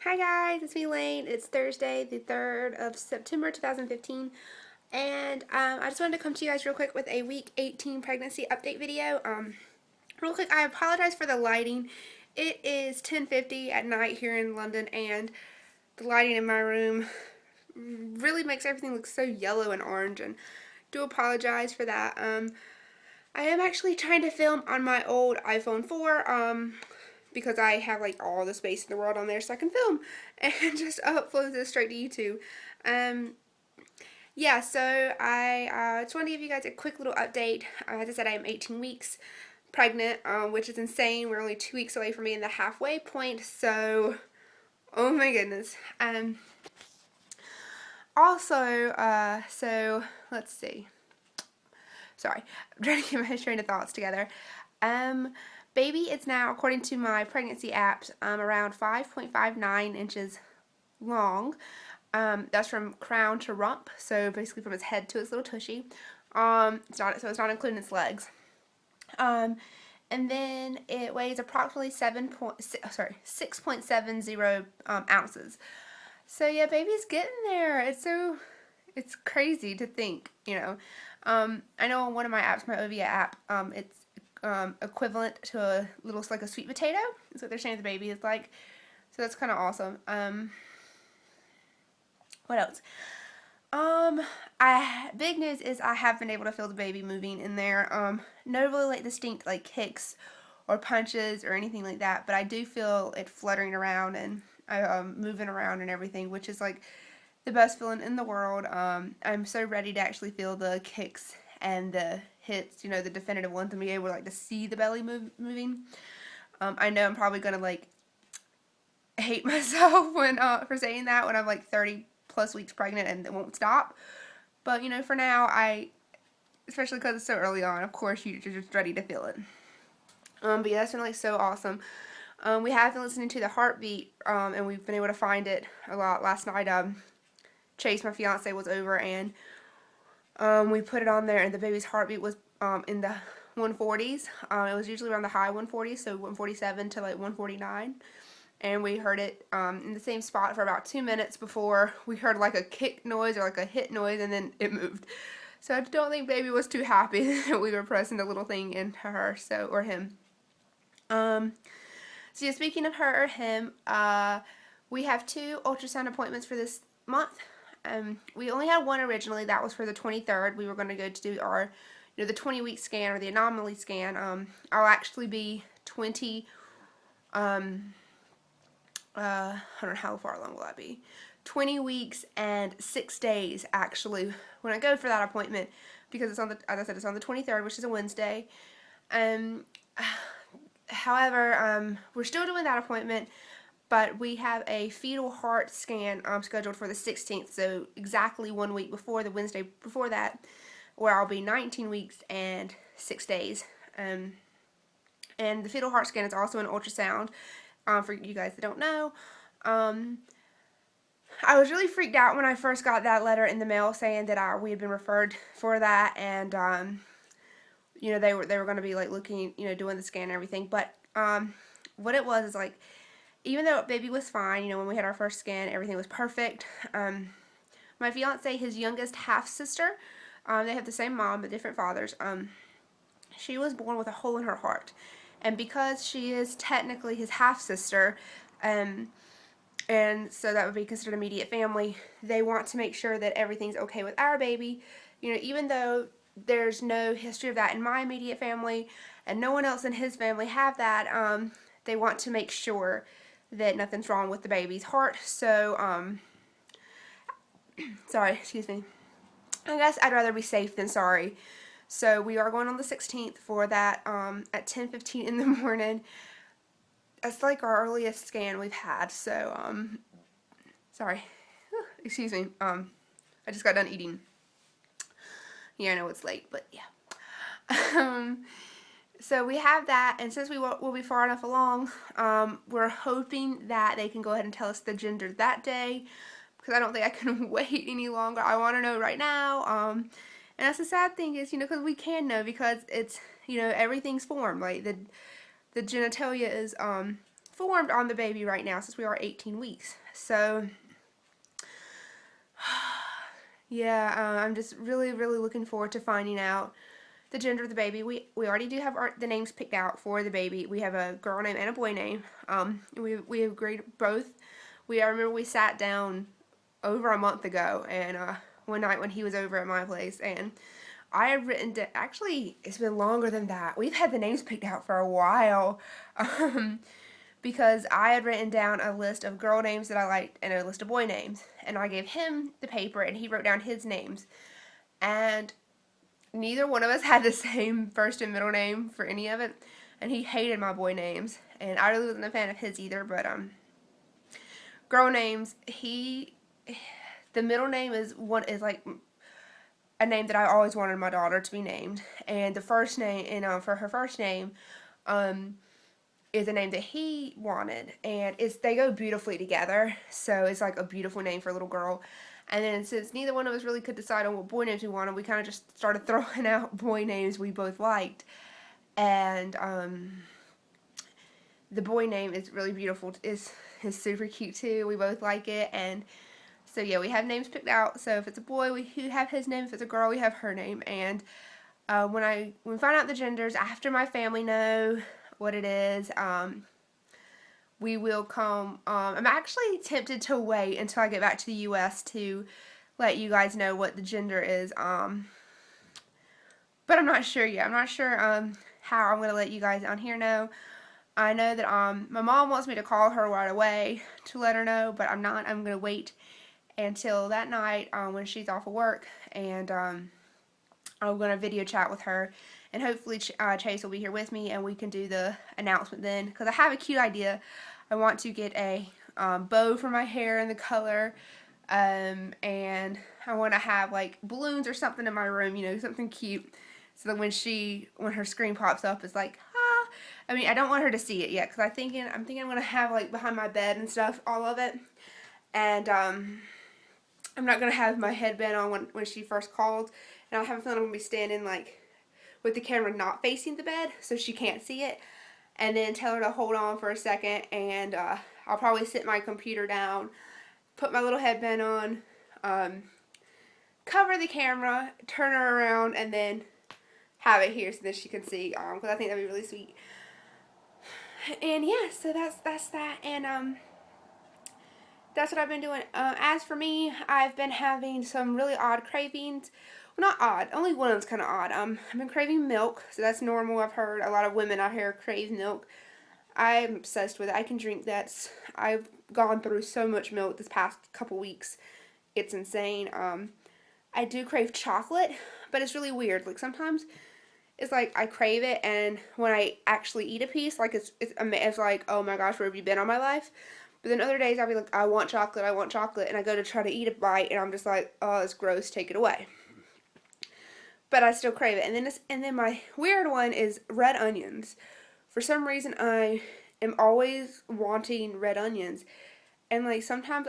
Hi guys, it's me Lane. It's Thursday, the 3rd of September 2015, and I just wanted to come to you guys real quick with a week 18 pregnancy update video. Real quick, I apologize for the lighting. It is 10:50 at night here in London, and the lighting in my room really makes everything look so yellow and orange, and do apologize for that. I am actually trying to film on my old iPhone 4, because I have like all the space in the world on there so I can film and just upload this straight to YouTube. Um, yeah, so I just want to give you guys a quick little update. As I said, I am 18 weeks pregnant, which is insane. We're only 2 weeks away from being the halfway point, so oh my goodness. So let's see. Sorry, I'm trying to get my train of thoughts together. Baby is now, according to my pregnancy apps, around 5.59 inches long. That's from crown to rump, so basically from its head to its little tushy. It's not including its legs. And then it weighs approximately 6.70 ounces. So yeah, baby's getting there. It's crazy to think, I know on one of my apps, my Ovia app, it's equivalent to a little, like a sweet potato. That's what they're saying the baby is like. So that's kind of awesome. What else? Big news is I have been able to feel the baby moving in there. No really like distinct like kicks or punches or anything like that, but I do feel it fluttering around and moving around and everything, which is like the best feeling in the world. I'm so ready to actually feel the kicks and the hits, the definitive ones, and be able to see the belly moving. I know I'm probably gonna hate myself when for saying that when I'm 30 plus weeks pregnant and it won't stop. But for now, especially because it's so early on, of course you're just ready to feel it. But yeah, that's been so awesome. We have been listening to the heartbeat, and we've been able to find it a lot. Last night, Chase, my fiance, was over, and we put it on there, and the baby's heartbeat was in the 140s. It was usually around the high 140s, so 147 to 149. And we heard it in the same spot for about 2 minutes before we heard a kick noise or a hit noise, and then it moved. So I don't think baby was too happy that we were pressing the little thing into her, or him. So yeah, speaking of her or him, we have 2 ultrasound appointments for this month. We only had one originally. That was for the 23rd. We were going to go to do our, the 20-week scan or the anomaly scan. I'll actually be 20. I don't know how far along will that be. 20 weeks and 6 days actually when I go for that appointment, because it's on the, as I said, it's on the 23rd, which is a Wednesday. However, we're still doing that appointment, but we have a fetal heart scan scheduled for the 16th, so exactly 1 week before the Wednesday before that, where I'll be 19 weeks and 6 days. And the fetal heart scan is also an ultrasound, for you guys that don't know. I was really freaked out when I first got that letter in the mail saying that we had been referred for that, and they were going to be looking, doing the scan and everything. But what it was is even though baby was fine, when we had our first scan, everything was perfect. My fiance, his youngest half sister, they have the same mom but different fathers. She was born with a hole in her heart, and because she is technically his half sister, and so that would be considered immediate family, they want to make sure that everything's okay with our baby. Even though there's no history of that in my immediate family, and no one else in his family have that, they want to make sure that nothing's wrong with the baby's heart. So, sorry, excuse me. I guess I'd rather be safe than sorry. So we are going on the 16th for that at 10:15 in the morning. That's our earliest scan we've had. So, sorry. Excuse me. I just got done eating. Yeah, I know it's late, but yeah. So we have that, and since we'll be far enough along, we're hoping that they can go ahead and tell us the gender that day, because I don't think I can wait any longer. I want to know right now. And that's the sad thing is, because we can know, because it's, everything's formed. The genitalia is formed on the baby right now since we are 18 weeks. So yeah, I'm just really, really looking forward to finding out the gender of the baby. We already do have the names picked out for the baby. We have a girl name and a boy name. We have agreed both. I remember we sat down over a month ago, and one night when he was over at my place, and I have written down, actually it's been longer than that. We've had the names picked out for a while. Because I had written down a list of girl names that I liked and a list of boy names. And I gave him the paper and he wrote down his names. And neither one of us had the same first and middle name for any of it. And he hated my boy names. And I really wasn't a fan of his either. But girl names, the middle name is like a name that I always wanted my daughter to be named. And the first name, and for her first name, is a name that he wanted, and they go beautifully together, so it's like a beautiful name for a little girl. And then since neither one of us really could decide on what boy names we wanted, we kind of just started throwing out boy names we both liked. And the boy name is really beautiful. Is super cute too. We both like it. And so yeah, we have names picked out. So if it's a boy, we have his name. If it's a girl, we have her name. And when we find out the genders, after my family know what it is, we will come. I'm actually tempted to wait until I get back to the U.S. to let you guys know what the gender is, but I'm not sure yet. I'm not sure how I'm going to let you guys on here know. I know that my mom wants me to call her right away to let her know, but I'm not. I'm going to wait until that night when she's off of work, and I'm going to video chat with her. And hopefully Chase will be here with me and we can do the announcement then. Because I have a cute idea. I want to get a bow for my hair in the color. And I want to have like balloons or something in my room. You know, something cute. So that when her screen pops up, it's like, ah. I mean, I don't want her to see it yet. Because I'm thinking I'm going to have like behind my bed and stuff, all of it. And I'm not going to have my headband on when she first called. And I have a feeling I'm going to be standing like with the camera not facing the bed so she can't see it, and then tell her to hold on for a second, and I'll probably sit my computer down, put my little headband on, cover the camera, turn her around, and then have it here so that she can see, because I think that'd be really sweet. And yeah, so that's that, and that's what I've been doing. As for me, I've been having some really odd cravings. Well, not odd. Only one of them's kind of odd. I've been craving milk, so that's normal. I've heard a lot of women out here crave milk. I'm obsessed with it. I can drink that. I've gone through so much milk this past couple weeks. It's insane. I do crave chocolate, but it's really weird. Like sometimes it's like I crave it, and when I actually eat a piece, like it's like, oh my gosh, where have you been all my life? But then other days I'll be like, I want chocolate, and I go to try to eat a bite, and I'm just like, oh, it's gross, take it away. But I still crave it. And then my weird one is red onions. For some reason, I am always wanting red onions. And like sometimes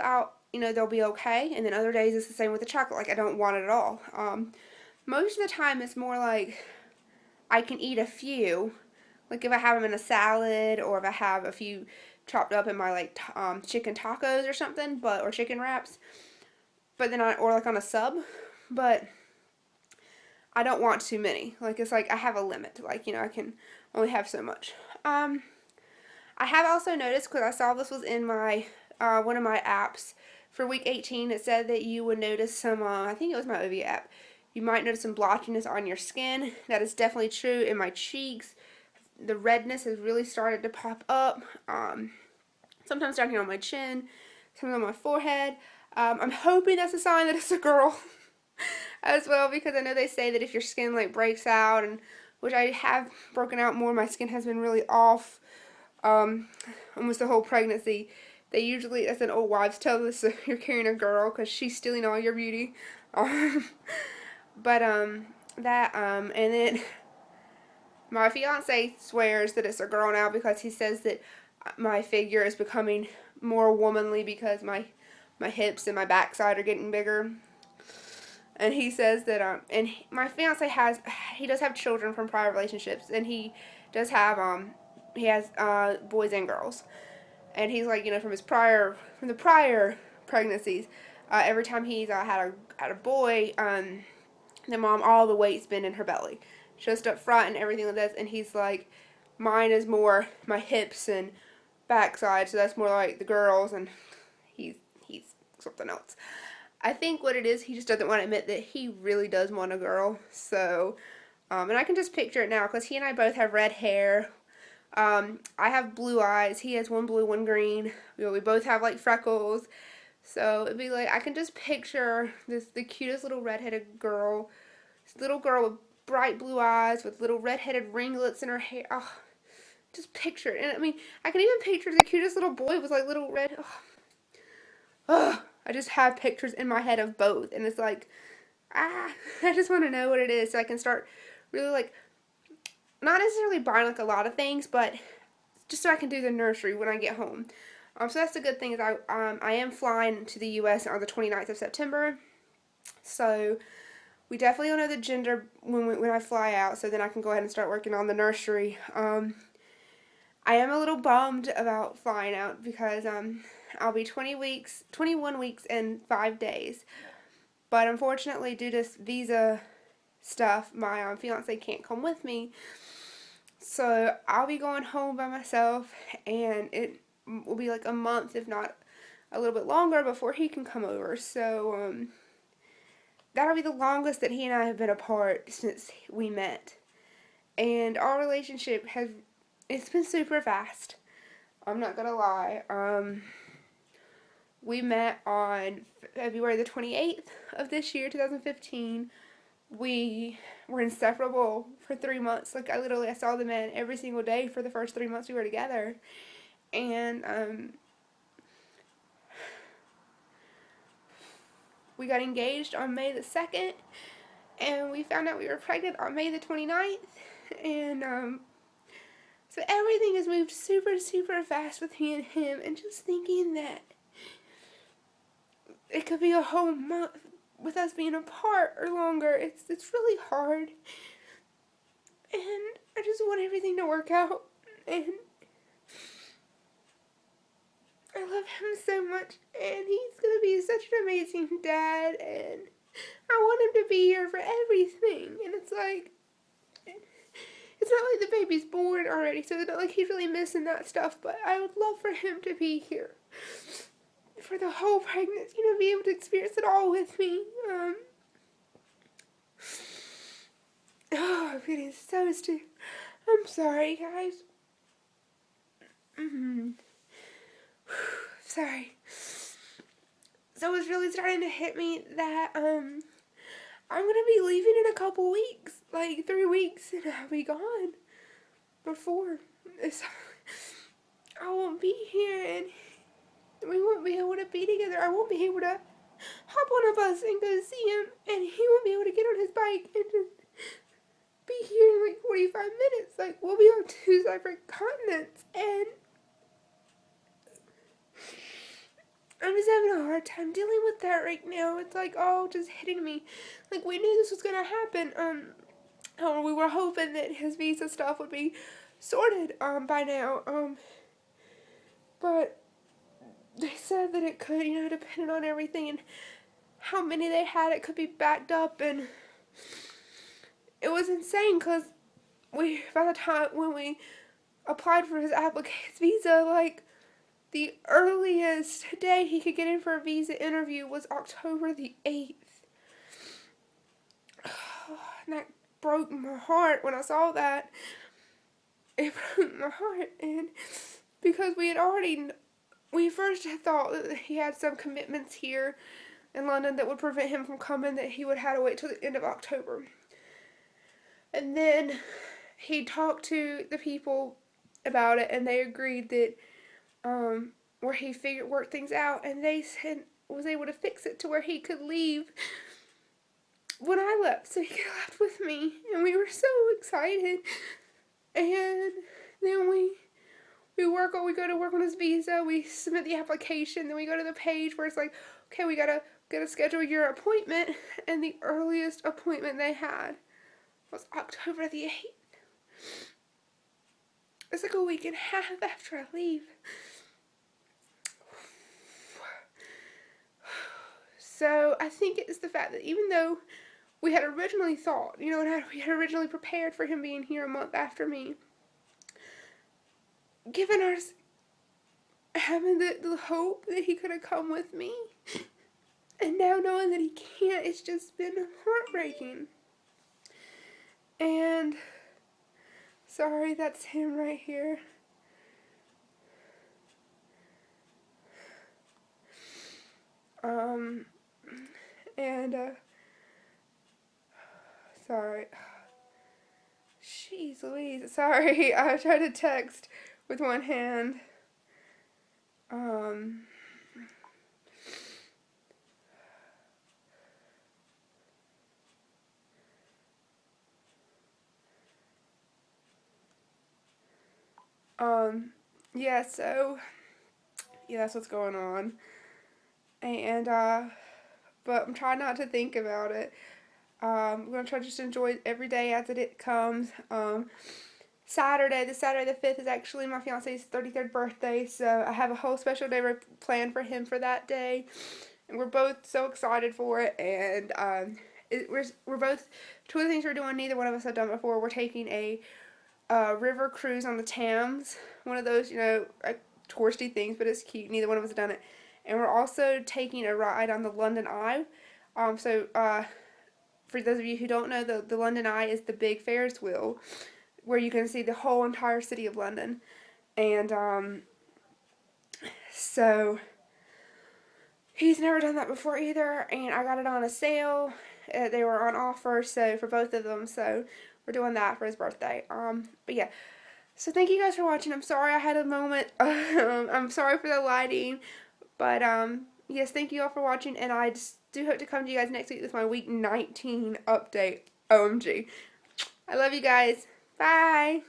they'll be okay, and then other days it's the same with the chocolate. Like I don't want it at all. Most of the time it's more like I can eat a few. Like if I have them in a salad, or if I have a few chopped up in my like chicken tacos or something, or chicken wraps. But then or like on a sub, but I don't want too many. Like it's like I have a limit. Like I can only have so much. I have also noticed, because I saw this was in my one of my apps for week 18. It said that you would notice some. I think it was my Ovia app. You might notice some blotchiness on your skin. That is definitely true. In my cheeks, the redness has really started to pop up. Sometimes down here on my chin, sometimes on my forehead. I'm hoping that's a sign that it's a girl. As well, because I know they say that if your skin like breaks out, and which I have broken out more, my skin has been really off almost the whole pregnancy. They usually, that's an old wives' tale, this you're carrying a girl because she's stealing all your beauty. And then my fiance swears that it's a girl now, because he says that my figure is becoming more womanly because my hips and my backside are getting bigger. And he says that, my fiance he does have children from prior relationships, and he does have, he has boys and girls. and he's like, from the prior pregnancies, every time he's had a boy, the mom, all the weight's been in her belly, just up front and everything like this, and he's like, mine is more my hips and backside, so that's more like the girls, and he's something else. I think what it is, he just doesn't want to admit that he really does want a girl. So, and I can just picture it now because he and I both have red hair. I have blue eyes. He has one blue, one green. We both have like freckles. So it'd be like, I can just picture the cutest little redheaded girl. This little girl with bright blue eyes with little redheaded ringlets in her hair. Oh, just picture it. And I mean, I can even picture the cutest little boy with like little red. Oh, I just have pictures in my head of both. And it's like, I just want to know what it is so I can start really like, not necessarily buying like a lot of things, but just so I can do the nursery when I get home. So that's the good thing is I am flying to the U.S. on the 29th of September. So we definitely will know the gender when I fly out, so then I can go ahead and start working on the nursery. I am a little bummed about flying out because I'll be 21 weeks and 5 days. But unfortunately, due to visa stuff, my fiance can't come with me. So I'll be going home by myself, and it will be like a month, if not a little bit longer, before he can come over. So that'll be the longest that he and I have been apart since we met. And our relationship it's been super fast. I'm not gonna lie. We met on February the 28th of this year, 2015. We were inseparable for 3 months. Like, I saw the man every single day for the first 3 months we were together. And, we got engaged on May the 2nd, and we found out we were pregnant on May the 29th. And, so everything has moved super, super fast with me and him, and just thinking that it could be a whole month with us being apart or longer, it's really hard. And I just want everything to work out, and I love him so much, and he's gonna be such an amazing dad, and I want him to be here for everything. And it's like, it's not like the baby's born already, so it's not like he's really missing that stuff, but I would love for him to be here for the whole pregnancy, be able to experience it all with me. Oh, I'm getting so stupid. I'm sorry, guys. Sorry. So it's really starting to hit me that, I'm gonna be leaving in a couple weeks, like 3 weeks, and I'll be gone before I won't be here, and we won't be able to be together. I won't be able to hop on a bus and go see him, and he won't be able to get on his bike and just be here in like 45 minutes. Like, we'll be on 2 separate continents, and I'm just having a hard time dealing with that right now. It's like all just hitting me. Like, we knew this was gonna happen. We were hoping that his visa stuff would be sorted by now. But they said that it could, depending on everything and how many they had, it could be backed up, and it was insane because by the time when we applied for his visa, like, the earliest day he could get in for a visa interview was October the 8th. And that broke my heart when I saw that. It broke my heart. And because we first had thought that he had some commitments here in London that would prevent him from coming, that he would have to wait till the end of October. And then he talked to the people about it, and they agreed that where he worked things out, and they said was able to fix it to where he could leave when I left, so he could have left with me, and we were so excited. And then we go to work on his visa, we submit the application, then we go to the page where it's like, okay, we gotta schedule your appointment, and the earliest appointment they had was October the 8th. It's like a week and a half after I leave. I think it's the fact that even though we had originally thought, you know, and we had originally prepared for him being here a month after me, given our having the hope that he could have come with me, and now knowing that he can't, it's just been heartbreaking. And sorry, that's him right here. And sorry. Jeez Louise, sorry. I tried to text with one hand. Yeah, so, yeah, that's what's going on. And, but I'm trying not to think about it. I'm going to try to just enjoy every day as it comes. Saturday the 5th is actually my fiance's 33rd birthday, so I have a whole special day planned for him for that day. And we're both so excited for it, and we're both, two of the things we're doing, neither one of us have done before. We're taking a river cruise on the Thames, one of those, you know, touristy things, but it's cute. Neither one of us have done it. And we're also taking a ride on the London Eye. For those of you who don't know, the London Eye is the big Ferris wheel where you can see the whole entire city of London. And so he's never done that before either, and I got it on a sale. They were on offer, so for both of them, so we're doing that for his birthday. But yeah, so thank you guys for watching. I'm sorry I had a moment. I'm sorry for the lighting, but yes, thank you all for watching, and I just do hope to come to you guys next week with my week 19 update. OMG. I love you guys. Bye.